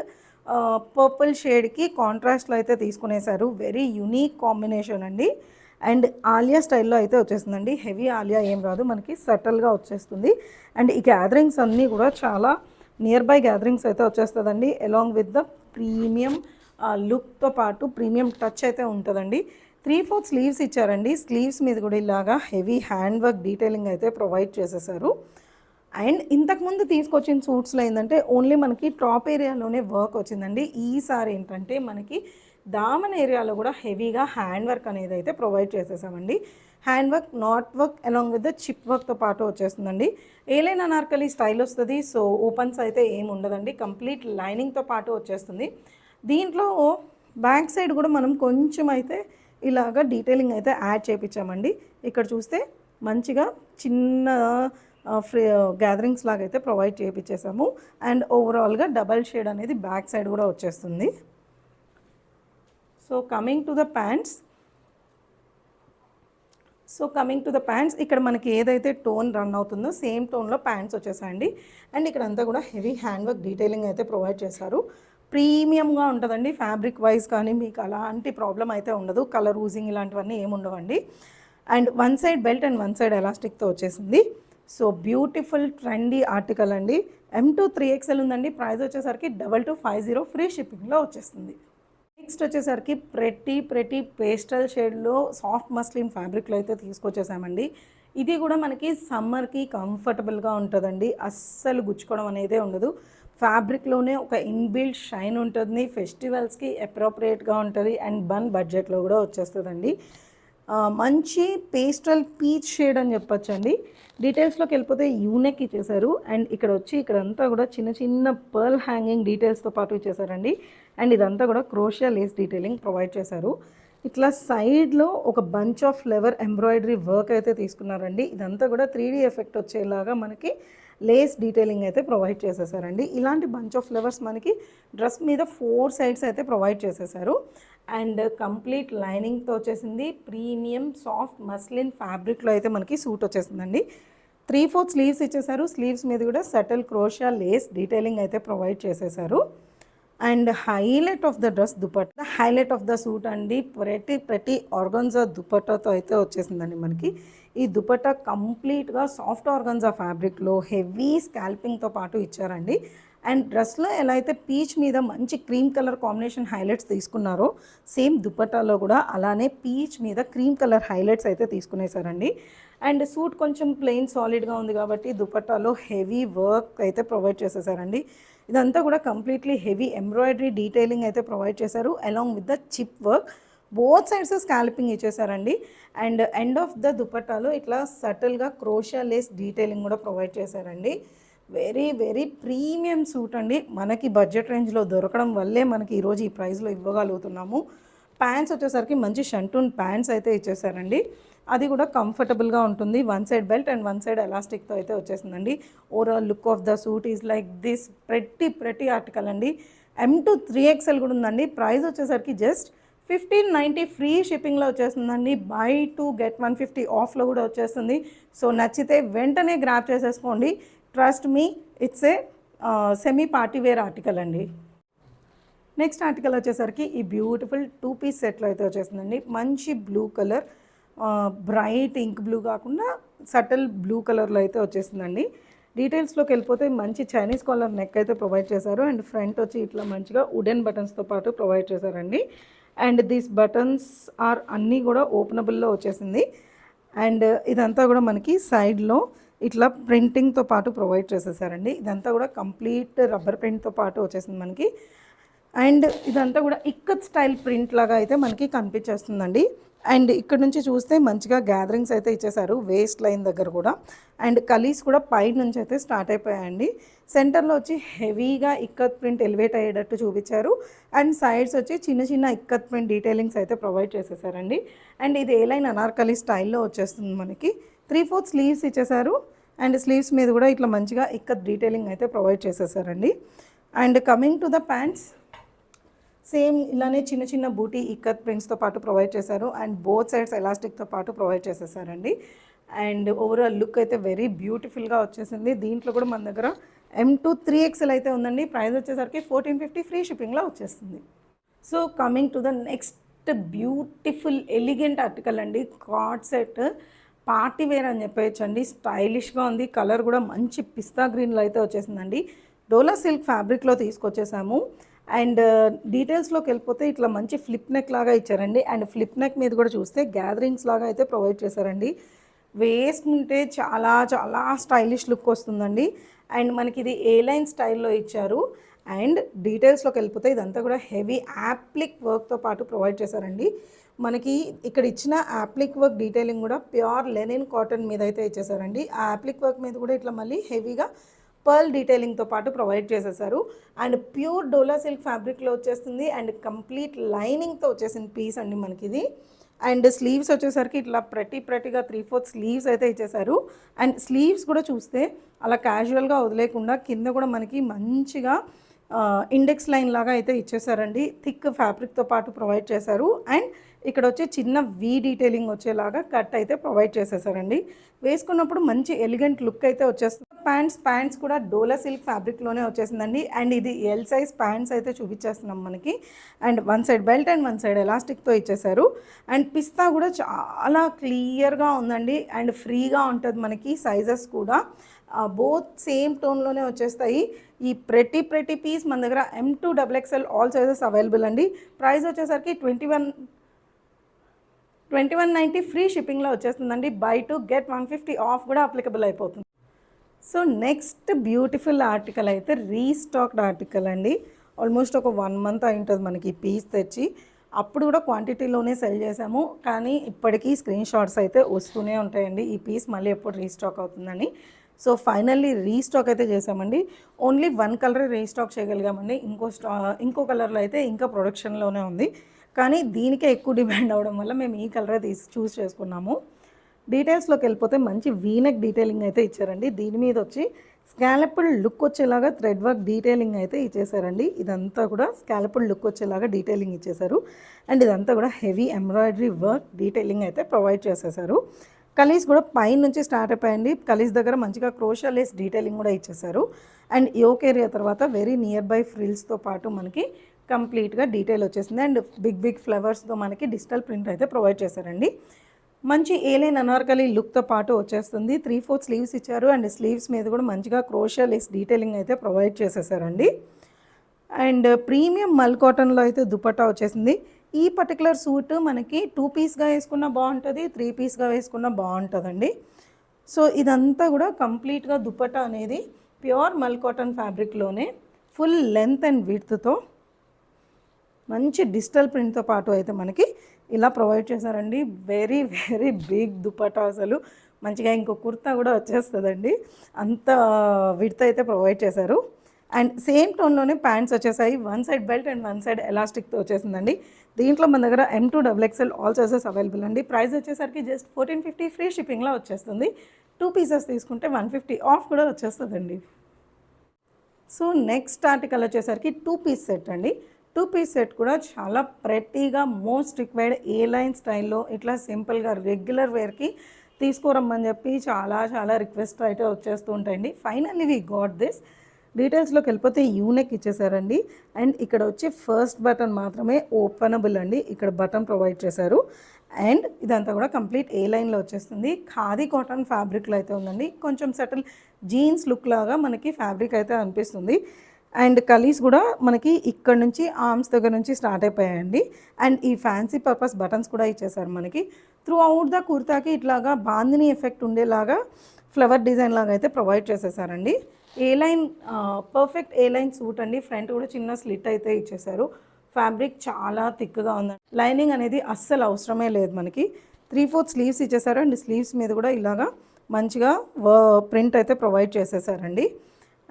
పర్పుల్ షేడ్కి కాంట్రాస్ట్లో అయితే తీసుకునేసారు. వెరీ యునీక్ కాంబినేషన్ అండి. అండ్ ఆలియా స్టైల్లో అయితే వచ్చేస్తుందండి. హెవీ ఆలియా ఏం రాదు, మనకి సటిల్గా వచ్చేస్తుంది. అండ్ ఈ గ్యాదరింగ్స్ అన్నీ కూడా చాలా నియర్ బై గ్యాదరింగ్స్ అయితే వచ్చేస్తుందండి. అలాంగ్ విత్ ద ప్రీమియం లుక్తో పాటు ప్రీమియం టచ్ అయితే ఉంటుందండి. 3/4 స్లీవ్స్ ఇచ్చారండి. స్లీవ్స్ మీద కూడా ఇలాగా హెవీ హ్యాండ్ వర్క్ డీటెయిలింగ్ అయితే ప్రొవైడ్ చేసేసారు. అండ్ ఇంతకుముందు తీసుకొచ్చిన సూట్స్లో ఏంటంటే ఓన్లీ మనకి టాప్ ఏరియాలోనే వర్క్ వచ్చిందండి. ఈసారి ఏంటంటే మనకి దామన్ ఏరియాలో కూడా హెవీగా హ్యాండ్ వర్క్ అనేది అయితే ప్రొవైడ్ చేసేసామండి. Hand work, knot work along with the chip వర్క్తో పాటు వచ్చేస్తుందండి. ఏలైనా అనార్కలి స్టైల్ వస్తుంది. సో ఓపెన్స్ అయితే ఏమి ఉండదండి, కంప్లీట్ లైనింగ్తో పాటు వచ్చేస్తుంది. దీంట్లో బ్యాక్ సైడ్ కూడా మనం కొంచెం అయితే ఇలాగా డీటెయిలింగ్ అయితే యాడ్ చేయించామండి. ఇక్కడ చూస్తే మంచిగా చిన్న గ్యాదరింగ్స్ లాగా అయితే ప్రొవైడ్ చేయించేసాము. అండ్ ఓవరాల్గా డబల్ షేడ్ అనేది బ్యాక్ సైడ్ కూడా వచ్చేస్తుంది. So coming to the pants, ఇక్కడ మనకి ఏదైతే టోన్ రన్ అవుతుందో సేమ్ టోన్లో ప్యాంట్స్ వచ్చేసాయండి. అండ్ ఇక్కడ అంతా కూడా హెవీ హ్యాండ్ వర్క్ డీటెయిలింగ్ అయితే ప్రొవైడ్ చేశారు. ప్రీమియంగా ఉంటుందండి. ఫ్యాబ్రిక్ వైజ్ కానీ మీకు అలాంటి ప్రాబ్లం అయితే ఉండదు. కలర్ ఊజింగ్ ఇలాంటివన్నీ ఏమి ఉండవండి. And 1 side belt and 1 side ఎలాస్టిక్తో వచ్చేసింది. సో బ్యూటిఫుల్ ట్రెండీ ఆర్టికల్ అండి. M to 3XL ఉందండి. ప్రైస్ వచ్చేసరికి 2250 ఫ్రీ షిప్పింగ్లో వచ్చేస్తుంది. నెక్స్ట్ వచ్చేసరికి ప్రెటీ పేస్టల్ షేడ్లో సాఫ్ట్ మస్లిన్ ఫ్యాబ్రిక్లో అయితే తీసుకొచ్చేసామండి. ఇది కూడా మనకి సమ్మర్కి కంఫర్టబుల్గా ఉంటుందండి. అస్సలు గుచ్చుకోవడం అనేది ఉండదు. ఫ్యాబ్రిక్లోనే ఒక ఇన్బిల్ట్ షైన్ ఉంటుంది. ఫెస్టివల్స్కి అప్రోప్రియేట్గా ఉంటుంది. అండ్ బడ్జెట్లో కూడా వచ్చేస్తుందండి. మంచి పేస్టల్ పీచ్ షేడ్ అని చెప్పొచ్చండి. డీటెయిల్స్లోకి వెళ్ళిపోతే యూనెక్ ఇచ్చేసారు అండ్ ఇక్కడ వచ్చి ఇక్కడంతా కూడా చిన్న చిన్న పర్ల్ హ్యాంగింగ్ డీటెయిల్స్తో పాటు ఇచ్చేసారండి. అండ్ ఇదంతా కూడా క్రోషియా లేస్ డీటెయిలింగ్ ప్రొవైడ్ చేశారు. ఇట్లా సైడ్లో ఒక bunch of flower embroidery work అయితే తీసుకున్నారండి. ఇదంతా కూడా 3D ఎఫెక్ట్ వచ్చేలాగా మనకి లేస్ డీటెయిలింగ్ అయితే ప్రొవైడ్ చేసేసారండి. ఇలాంటి బంచ్ ఆఫ్ ఫ్లవర్స్ మనకి డ్రెస్ మీద 4 సైడ్స్ అయితే ప్రొవైడ్ చేసేసారు. అండ్ కంప్లీట్ లైనింగ్తో వచ్చేసింది. ప్రీమియం సాఫ్ట్ మస్లిన్ ఫ్యాబ్రిక్లో అయితే మనకి సూట్ వచ్చేసిందండి. 3/4 స్లీవ్స్ ఇచ్చేసారు. స్లీవ్స్ మీద కూడా సటిల్ క్రోషియా లేస్ డీటెయిలింగ్ అయితే ప్రొవైడ్ చేసేసారు. And highlight of the dress dupatta, highlight of the suit అండి. ప్రతి ఆర్గన్జా దుపట్టాతో అయితే వచ్చేసిందండి మనకి. ఈ దుపట్టా కంప్లీట్గా సాఫ్ట్ ఆర్గన్జా ఫ్యాబ్రిక్లో హెవీ స్కాల్పింగ్తో పాటు ఇచ్చారండి. అండ్ డ్రెస్లో ఎలా అయితే పీచ్ మీద మంచి క్రీమ్ కలర్ కాంబినేషన్ హైలైట్స్ తీసుకున్నారో సేమ్ దుపట్టాలో కూడా అలానే పీచ్ మీద క్రీమ్ కలర్ హైలైట్స్ అయితే తీసుకునేసారండి. అండ్ సూట్ కొంచెం ప్లెయిన్ సాలిడ్గా ఉంది కాబట్టి దుపట్టాలో హెవీ వర్క్ అయితే ప్రొవైడ్ చేసేసారండి. ఇదంతా కూడా కంప్లీట్లీ హెవీ ఎంబ్రాయిడరీ డీటెయిలింగ్ అయితే ప్రొవైడ్ చేశారు along with the chip work. Both sides scalloping ఇచ్చేసారండి. అండ్ ఎండ్ ఆఫ్ ద దుపట్టాలో ఇట్లా సటిల్గా క్రోషియా లేస్ డీటెయిలింగ్ కూడా ప్రొవైడ్ చేశారండి. వెరీ వెరీ ప్రీమియం సూట్ అండి. మనకి బడ్జెట్ రేంజ్లో దొరకడం వల్లే మనకి ఈరోజు ఈ ప్రైస్లో ఇవ్వగలుగుతున్నాము. ప్యాంట్స్ వచ్చేసరికి మంచి షంటూన్ ప్యాంట్స్ అయితే ఇచ్చేసారండి. అది కూడా కంఫర్టబుల్గా ఉంటుంది. 1 సైడ్ బెల్ట్ అండ్ 1 సైడ్ ఎలాస్టిక్తో అయితే వచ్చేసిందండి. Overall look of the suit is like this. ప్రతి ఆర్టికల్ అండి. M to 3XL కూడా ఉందండి. ప్రైస్ వచ్చేసరికి జస్ట్ 1590 ఫ్రీ షిప్పింగ్లో వచ్చేస్తుందండి. బై 2 get 150 ఆఫ్లో కూడా వచ్చేస్తుంది. సో నచ్చితే వెంటనే గ్రాప్ చేసేసుకోండి. Trust me, it's a semi party wear article అండి. నెక్స్ట్ ఆర్టికల్ వచ్చేసరికి ఈ బ్యూటిఫుల్ 2 పీస్ సెట్లో అయితే వచ్చేసిందండి. మంచి blue colour, bright ink blue కాకుండా సటిల్ బ్లూ కలర్లో అయితే వచ్చేసిందండి. డీటెయిల్స్లోకి వెళ్ళిపోతే మంచి చైనీస్ కాలర్ నెక్ అయితే ప్రొవైడ్ చేశారు. అండ్ ఫ్రంట్ వచ్చి ఇట్లా మంచిగా వుడెన్ బటన్స్తో పాటు ప్రొవైడ్ చేశారండి. అండ్ దీస్ బటన్స్ ఆర్ అన్నీ కూడా ఓపెనబుల్లో వచ్చేసింది. అండ్ ఇదంతా కూడా మనకి సైడ్లో ఇట్లా ప్రింటింగ్తో పాటు ప్రొవైడ్ చేసేసారండి. ఇదంతా కూడా కంప్లీట్ రబ్బర్ ప్రింట్తో పాటు వచ్చేసింది మనకి. అండ్ ఇదంతా కూడా ఇక్కత్ స్టైల్ ప్రింట్ లాగా అయితే మనకి కనిపించేస్తుందండి. అండ్ ఇక్కడ నుంచి చూస్తే మంచిగా గ్యాదరింగ్స్ అయితే ఇచ్చేసారు వేస్ట్ లైన్ దగ్గర కూడా. అండ్ కలీస్ కూడా పై నుంచి అయితే స్టార్ట్ అయిపోయాయండి. సెంటర్లో వచ్చి హెవీగా ఇక్కత్ ప్రింట్ ఎలివేట్ అయ్యేటట్టు చూపించారు. అండ్ సైడ్స్ వచ్చి చిన్న చిన్న ఇక్కత్ ప్రింట్ డీటెయిలింగ్స్ అయితే ప్రొవైడ్ చేసేసారండి. అండ్ ఇది ఏ లైన్ అనార్కలి స్టైల్లో వచ్చేస్తుంది మనకి. 3/4 స్లీవ్స్ ఇచ్చేసారు. అండ్ స్లీవ్స్ మీద కూడా ఇట్లా మంచిగా ఇక్కత్ డీటెయిలింగ్ అయితే ప్రొవైడ్ చేసేసారండి. And coming to the pants, same ఇలానే చిన్న చిన్న బూటీ ఇక్కత్ ప్రింట్స్తో పాటు ప్రొవైడ్ చేశారు. అండ్ బోత్ సైడ్స్ ఎలాస్టిక్తో పాటు ప్రొవైడ్ చేసేసారండి. అండ్ ఓవరాల్ లుక్ అయితే వెరీ బ్యూటిఫుల్గా వచ్చేసింది. దీంట్లో కూడా మన దగ్గర M to 3XL అయితే ఉందండి. ప్రైస్ వచ్చేసరికి 1450 ఫ్రీ షిప్పింగ్లో వచ్చేస్తుంది. So coming to the next beautiful elegant article అండి. కార్డ్ సెట్ పార్టీ వేర్ అని చెప్పేయచ్చండి. స్టైలిష్గా ఉంది. కలర్ కూడా మంచి పిస్తా గ్రీన్లో అయితే వచ్చేసిందండి. డోలా సిల్క్ ఫ్యాబ్రిక్లో తీసుకొచ్చేసాము. అండ్ డీటెయిల్స్లోకి వెళ్ళిపోతే ఇట్లా మంచి ఫ్లిప్ నెక్ లాగా ఇచ్చారండి. అండ్ ఫ్లిప్ నెక్ మీద కూడా చూస్తే గ్యాదరింగ్స్ లాగా అయితే ప్రొవైడ్ చేశారండి. వేసుకుంటే చాలా చాలా స్టైలిష్ లుక్ వస్తుందండి. అండ్ మనకి ఇది ఏ లైన్ స్టైల్లో ఇచ్చారు. అండ్ డీటెయిల్స్లోకి వెళ్ళిపోతే ఇదంతా కూడా హెవీ యాప్లిక్ వర్క్తో పాటు ప్రొవైడ్ చేశారండి. మనకి ఇక్కడ ఇచ్చిన యాప్లిక్ వర్క్ డీటెయిలింగ్ కూడా ప్యూర్ లెనిన్ కాటన్ మీద అయితే ఇచ్చేసారండి. ఆ యాప్లిక్ వర్క్ మీద కూడా ఇట్లా మళ్ళీ హెవీగా పర్ల్ డీటెయిలింగ్తో పాటు ప్రొవైడ్ చేసేసారు. అండ్ ప్యూర్ డోలా సిల్క్ ఫ్యాబ్రిక్లో వచ్చేస్తుంది. అండ్ కంప్లీట్ లైనింగ్తో వచ్చేసిన పీస్ అండి మనకి ఇది. అండ్ స్లీవ్స్ వచ్చేసరికి ఇట్లా ప్రతిగా 3/4 స్లీవ్స్ అయితే ఇచ్చేసారు. అండ్ స్లీవ్స్ కూడా చూస్తే అలా క్యాజువల్గా వదిలేకుండా కింద కూడా మనకి మంచిగా ఇండెక్స్ లైన్ లాగా అయితే ఇచ్చేసారండి. థిక్ ఫ్యాబ్రిక్తో పాటు ప్రొవైడ్ చేశారు. అండ్ ఇక్కడ వచ్చే చిన్న వీ డీటెయిలింగ్ వచ్చేలాగా కట్ అయితే ప్రొవైడ్ చేసేసారండి. వేసుకున్నప్పుడు మంచి ఎలిగెంట్ లుక్ అయితే వచ్చేస్తుంది. ప్యాంట్స్ కూడా డోలా సిల్క్ ఫ్యాబ్రిక్లోనే వచ్చేసిందండి. అండ్ ఇది ఎల్ సైజ్ ప్యాంట్స్ అయితే చూపించేస్తున్నాం మనకి. And 1 side belt and 1 side ఎలాస్టిక్తో ఇచ్చేసారు. అండ్ పిస్తా కూడా చాలా క్లియర్గా ఉందండి. అండ్ ఫ్రీగా ఉంటుంది మనకి. సైజెస్ కూడా బోత్ సేమ్ టోన్లోనే వచ్చేస్తాయి. ఈ ప్రతి పీస్ మన దగ్గర M to XXL all sizes available అండి. ప్రైస్ వచ్చేసరికి 2190 ఫ్రీ షిప్పింగ్లో వచ్చేస్తుందండి. బై 2 get 150 ఆఫ్ కూడా అప్లికబుల్ అయిపోతుంది. సో నెక్స్ట్ బ్యూటిఫుల్ ఆర్టికల్ అయితే రీస్టాక్డ్ ఆర్టికల్ అండి. ఆల్మోస్ట్ ఒక 1 మంత్ అయి ఉంటుంది మనకి ఈ పీస్ తెచ్చి. అప్పుడు కూడా క్వాంటిటీలోనే సెల్ చేసాము, కానీ ఇప్పటికీ స్క్రీన్ షాట్స్ అయితే వస్తూనే ఉంటాయండి ఈ పీస్ మళ్ళీ ఎప్పుడు రీస్టాక్ అవుతుందని. సో ఫైనల్లీ రీస్టాక్ అయితే చేసామండి. ఓన్లీ 1 కలర్ రీస్టాక్ చేయగలిగామండి. ఇంకో కలర్లో అయితే ఇంకా ప్రొడక్షన్లోనే ఉంది, కానీ దీనికే ఎక్కువ డిమాండ్ అవ్వడం వల్ల మేము ఈ కలరే చూస్ చేసుకున్నాము. డీటెయిల్స్లోకి వెళ్ళిపోతే మంచి వీనెక్ డీటెయిలింగ్ అయితే ఇచ్చారండి. దీని మీద వచ్చి స్కాలపుల్ లుక్ వచ్చేలాగా థ్రెడ్ వర్క్ డీటెయిలింగ్ అయితే ఇచ్చేసారండి. ఇదంతా కూడా స్కాలపుల్ లుక్ వచ్చేలాగా డీటెయిలింగ్ ఇచ్చేసారు. అండ్ ఇదంతా కూడా హెవీ ఎంబ్రాయిడరీ వర్క్ డీటెయిలింగ్ అయితే ప్రొవైడ్ చేసేసారు. కలీస్ కూడా పైన నుంచి స్టార్ట్ అయిపోయింది. కలీస్ దగ్గర మంచిగా క్రోషా లేస్ డీటెయిలింగ్ కూడా ఇచ్చేసారు. అండ్ యోక్ ఏరియా తర్వాత వెరీ నియర్ బై ఫ్రిల్స్తో పాటు మనకి కంప్లీట్గా డీటెయిల్ వచ్చేసింది. అండ్ బిగ్ ఫ్లవర్స్తో మనకి డిజిటల్ ప్రింట్ అయితే ప్రొవైడ్ చేశారండి. మంచి ఏలైన్ అనార్కలి లుక్తో పాటు వచ్చేస్తుంది. 3/4 స్లీవ్స్ ఇచ్చారు. అండ్ స్లీవ్స్ మీద కూడా మంచిగా క్రోషియా లేస్ డీటెయిలింగ్ అయితే ప్రొవైడ్ చేసేసారండి. అండ్ ప్రీమియం మల్ కాటన్లో అయితే దుపట్టా వచ్చేసింది. ఈ పర్టికులర్ సూట్ మనకి 2 పీస్గా వేసుకున్న బాగుంటుంది, 3 పీస్గా వేసుకున్న బాగుంటుందండి. సో ఇదంతా కూడా కంప్లీట్గా దుపట్టా అనేది ప్యూర్ మల్ కాటన్ ఫ్యాబ్రిక్లోనే ఫుల్ లెంత్ అండ్ విడ్త్తో మంచి డిజిటల్ ప్రింట్తో పాటు అయితే మనకి ఇలా ప్రొవైడ్ చేశారండి. వెరీ బిగ్ దుపట్టా, అసలు మంచిగా ఇంకో కుర్తా కూడా వచ్చేస్తుందండి, అంత విడ్త్ అయితే ప్రొవైడ్ చేశారు. అండ్ సేమ్ టోన్లోనే ప్యాంట్స్ వచ్చేసాయి. 1 సైడ్ బెల్ట్ అండ్ 1 సైడ్ ఎలాస్టిక్తో వచ్చేసిందండి. దీంట్లో మన దగ్గర M2 XXL all sizes available అండి. ప్రైస్ వచ్చేసరికి జస్ట్ 1450 ఫ్రీ షిప్పింగ్లో వచ్చేస్తుంది. 2 పీసెస్ తీసుకుంటే 150 ఆఫ్ కూడా వచ్చేస్తుందండి. సో నెక్స్ట్ ఆర్టికల్ వచ్చేసరికి 2 పీస్ సెట్ అండి. 2 పీస్ సెట్ కూడా చాలా ప్రెట్టీగా మోస్ట్ రిక్వైర్డ్ ఏ లైన్ స్టైల్లో ఇట్లా సింపుల్గా రెగ్యులర్ వేర్కి తీసుకోరమ్మని చెప్పి చాలా రిక్వెస్ట్ అయితే వచ్చేస్తూ ఉంటాయండి. Finally we got this. డీటెయిల్స్లోకి వెళ్ళిపోతే యూనెక్ ఇచ్చేసారండి. అండ్ ఇక్కడ వచ్చి ఫస్ట్ బటన్ మాత్రమే ఓపెనబుల్ అండి, ఇక్కడ బటన్ ప్రొవైడ్ చేశారు. అండ్ ఇదంతా కూడా కంప్లీట్ ఏ లైన్లో వచ్చేస్తుంది. ఖాదీ కాటన్ ఫ్యాబ్రిక్లో అయితే ఉందండి. కొంచెం సెటిల్ జీన్స్ లుక్ లాగా మనకి ఫ్యాబ్రిక్ అయితే అనిపిస్తుంది. అండ్ కలీస్ కూడా మనకి ఇక్కడ నుంచి ఆర్మ్స్ దగ్గర నుంచి స్టార్ట్ అయిపోయాయండి. అండ్ ఈ ఫ్యాన్సీ పర్పస్ బటన్స్ కూడా ఇచ్చేసారు మనకి. త్రూ అవుట్ ద కుర్తాకి ఇట్లాగా బాందిని ఎఫెక్ట్ ఉండేలాగా ఫ్లవర్ డిజైన్ లాగా అయితే ప్రొవైడ్ చేసేసారండి. ఏ లైన్ పర్ఫెక్ట్ ఏ లైన్ సూట్ అండి. ఫ్రంట్ కూడా చిన్న స్లిట్ అయితే ఇచ్చేసారు. ఫ్యాబ్రిక్ చాలా థిక్గా ఉందండి. లైనింగ్ అనేది అస్సలు అవసరమే లేదు మనకి. 3/4 స్లీవ్స్ ఇచ్చేసారు. అండ్ స్లీవ్స్ మీద కూడా ఇలాగా మంచిగా ప్రింట్ అయితే ప్రొవైడ్ చేసేసారండి.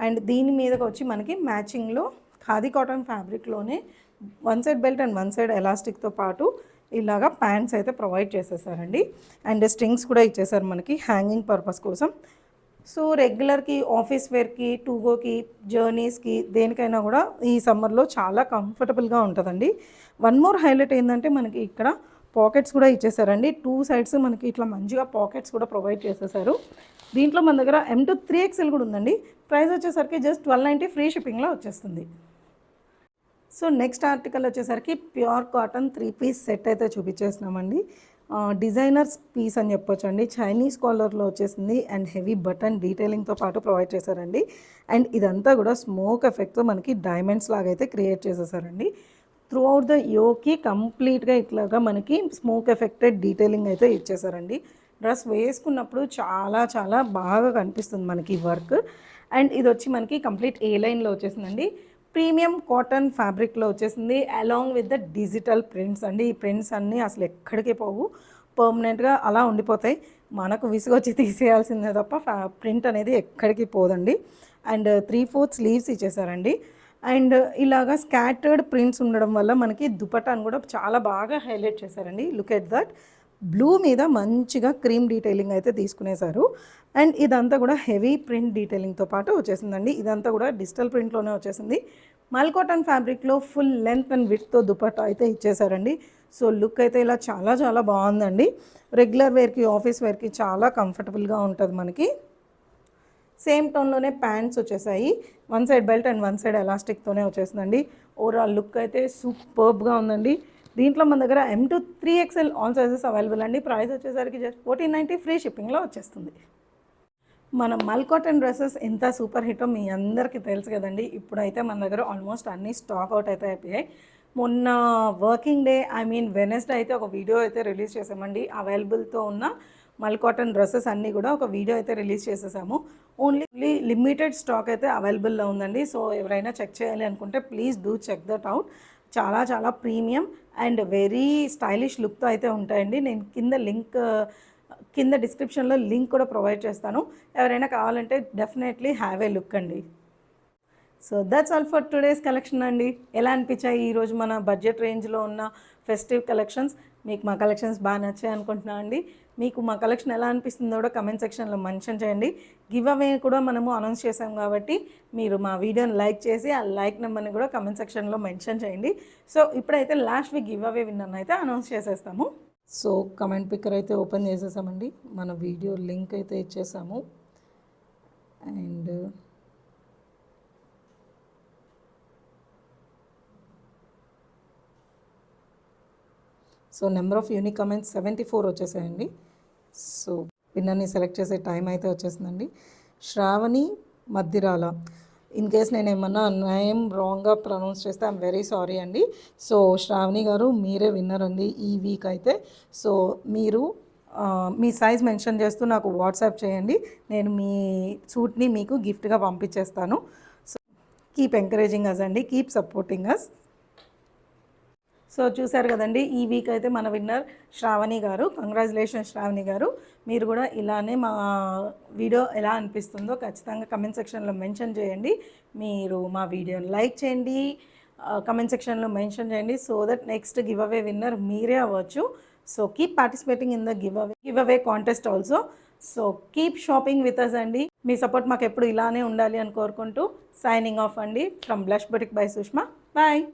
అండ్ దీని మీదకి వచ్చి మనకి మ్యాచింగ్లో ఖాదీ కాటన్ ఫ్యాబ్రిక్లోనే 1 సైడ్ బెల్ట్ అండ్ 1 సైడ్ ఎలాస్టిక్తో పాటు ఇలాగా ప్యాంట్స్ అయితే ప్రొవైడ్ చేసేసారండి. అండ్ స్ట్రింగ్స్ కూడా ఇచ్చేసారు మనకి హ్యాంగింగ్ పర్పస్ కోసం. సో రెగ్యులర్కి, ఆఫీస్ వేర్కి, టూగోకి, జర్నీస్కి, దేనికైనా కూడా ఈ సమ్మర్లో చాలా కంఫర్టబుల్గా ఉంటుందండి. వన్ మోర్ హైలైట్ ఏంటంటే మనకి ఇక్కడ పాకెట్స్ కూడా ఇచ్చేసారండి. 2 సైడ్స్ మనకి ఇట్లా మంచిగా పాకెట్స్ కూడా ప్రొవైడ్ చేసేసారు. దీంట్లో మన దగ్గర M2 3XL కూడా ఉందండి. ప్రైస్ వచ్చేసరికి జస్ట్ 1290 ఫ్రీ షిప్పింగ్లో వచ్చేస్తుంది. సో నెక్స్ట్ ఆర్టికల్ వచ్చేసరికి ప్యూర్ కాటన్ 3 పీస్ సెట్ అయితే చూపించేస్తున్నామండి. డిజైనర్స్ పీస్ అని చెప్పొచ్చు అండి. చైనీస్ కాలర్లో వచ్చేసింది. అండ్ హెవీ బటన్ డీటెయిలింగ్తో పాటు ప్రొవైడ్ చేశారండి. అండ్ ఇదంతా కూడా స్మోక్ ఎఫెక్ట్తో మనకి డైమండ్స్ లాగా అయితే క్రియేట్ చేసేసారండి. త్రూ అవుట్ ద యోకి కంప్లీట్గా ఇట్లాగా మనకి స్మోక్ ఎఫెక్టెడ్ డీటెయిలింగ్ అయితే ఇచ్చేసారండి. డ్రెస్ వేసుకున్నప్పుడు చాలా బాగా కనిపిస్తుంది మనకి వర్క్. అండ్ ఇది వచ్చి మనకి కంప్లీట్ ఏ లైన్లో వచ్చేసిందండి. ప్రీమియం కాటన్ ఫ్యాబ్రిక్లో వచ్చేసింది along with the digital prints అండి. ఈ ప్రింట్స్ అన్నీ అసలు ఎక్కడికి పోవు, పర్మనెంట్గా అలా ఉండిపోతాయి. మనకు విసుగొచ్చి తీసేయాల్సిందే తప్ప ప్రింట్ అనేది ఎక్కడికి పోదండి. అండ్ 3/4 స్లీవ్స్ ఇచ్చేసారండి. అండ్ ఇలాగా స్కాటర్డ్ ప్రింట్స్ ఉండడం వల్ల మనకి దుపట్టాను కూడా చాలా బాగా హైలైట్ చేశారండి. Look at that. బ్లూ మీద మంచిగా క్రీమ్ డీటెయిలింగ్ అయితే తీసుకునేసారు. అండ్ ఇదంతా కూడా హెవీ ప్రింట్ డీటెయిలింగ్తో పాటు వచ్చేసిందండి. ఇదంతా కూడా డిజిటల్ ప్రింట్లోనే వచ్చేసింది. మల్ కాటన్ ఫ్యాబ్రిక్లో ఫుల్ లెంత్ అండ్ విడ్త్తో దుపట్టా అయితే ఇచ్చేసారండి. సో లుక్ అయితే ఇలా చాలా బాగుందండి. రెగ్యులర్ వేర్కి, ఆఫీస్ వేర్కి చాలా కంఫర్టబుల్గా ఉంటుంది మనకి. సేమ్ టోన్లోనే ప్యాంట్స్ వచ్చేసాయి. 1 సైడ్ బెల్ట్ అండ్ 1 సైడ్ ఎలాస్టిక్తోనే వచ్చేసిందండి. ఓవరాల్ లుక్ అయితే సూపర్బ్గా ఉందండి. దీంట్లో మన దగ్గర M2 3XL all sizes available అండి. ప్రైస్ వచ్చేసరికి జస్ట్ 1490 ఫ్రీ షిప్పింగ్లో వచ్చేస్తుంది. మన మల్ కాటన్ డ్రెస్సెస్ ఎంత సూపర్ హిట్టో మీ అందరికీ తెలుసు కదండి. ఇప్పుడైతే మన దగ్గర ఆల్మోస్ట్ అన్నీ స్టాక్ అవుట్ అయితే అయిపోయాయి. మొన్న వర్కింగ్ డే వెనస్డే అయితే ఒక వీడియో అయితే రిలీజ్ చేసామండి. అవైలబుల్తో ఉన్న మల్ కాటన్ డ్రెస్సెస్ అన్నీ కూడా ఒక వీడియో అయితే రిలీజ్ చేసేసాము. ఓన్లీ లిమిటెడ్ స్టాక్ అయితే అవైలబుల్లో ఉందండి. సో ఎవరైనా చెక్ చేయాలి అనుకుంటే please do check that out. చాలా చాలా ప్రీమియం అండ్ వెరీ స్టైలిష్ లుక్తో అయితే ఉంటాయండి. నేను కింద డిస్క్రిప్షన్లో లింక్ కూడా ప్రొవైడ్ చేస్తాను. ఎవరైనా కావాలంటే డెఫినెట్లీ హ్యావ్ ఏ లుక్ అండి. So that's all for today's collection అండి. ఎలా అనిపించాయి ఈరోజు మన బడ్జెట్ రేంజ్లో ఉన్న ఫెస్టివ్ కలెక్షన్స్? మీకు మా కలెక్షన్స్ బాగా నచ్చాయి అనుకుంటున్నాను అండి. మీకు మా కలెక్షన్ ఎలా అనిపిస్తుందో కూడా కమెంట్ సెక్షన్లో మెన్షన్ చేయండి. గివ్ అవే కూడా మనము అనౌన్స్ చేసాం కాబట్టి మీరు మా వీడియోని లైక్ చేసి ఆ లైక్ నెంబర్ని కూడా కమెంట్ సెక్షన్లో మెన్షన్ చేయండి. సో ఇప్పుడైతే లాస్ట్ వీక్ గివ్ అవే విన్నర్ని అయితే అనౌన్స్ చేసేస్తాము. సో కమెంట్ పిక్కర్ అయితే ఓపెన్ చేసేసామండి. మన వీడియో లింక్ అయితే ఇచ్చేసాము. And so number of unique comments 74 వచ్చేసాయండి. సో విన్నర్ని సెలెక్ట్ చేసే టైం అయితే వచ్చేసిందండి. శ్రావణి మద్దిరాల. ఇన్ కేస్ నేను ఏమన్నా నేమ్ రాంగ్గా ప్రొనౌన్స్ చేస్తే ఐఎమ్ వెరీ సారీ అండి. సో శ్రావణి గారు మీరే విన్నర్ అండి ఈ వీక్ అయితే. సో మీరు మీ సైజ్ మెన్షన్ చేస్తూ నాకు వాట్సాప్ చేయండి. నేను మీ సూట్ని మీకు గిఫ్ట్గా పంపించేస్తాను. సో కీప్ ఎంకరేజింగ్ అస్ అండి, కీప్ సపోర్టింగ్ అస్. సో చూసారు కదండి, ఈ వీక్ అయితే మన విన్నర్ శ్రావణి గారు. కంగ్రాచులేషన్స్ శ్రావణి గారు. మీరు కూడా ఇలానే మా వీడియో ఎలా అనిపిస్తుందో ఖచ్చితంగా కమెంట్ సెక్షన్లో మెన్షన్ చేయండి. మీరు మా వీడియోని లైక్ చేయండి, కమెంట్ సెక్షన్లో మెన్షన్ చేయండి. So that next give away winner మీరే అవ్వచ్చు. So keep participating in the give away contest also. So keep shopping with us అండి. మీ సపోర్ట్ మాకు ఎప్పుడు ఇలానే ఉండాలి అని కోరుకుంటూ సైనింగ్ ఆఫ్ అండి from Blush Boutique by Sushma. Bye.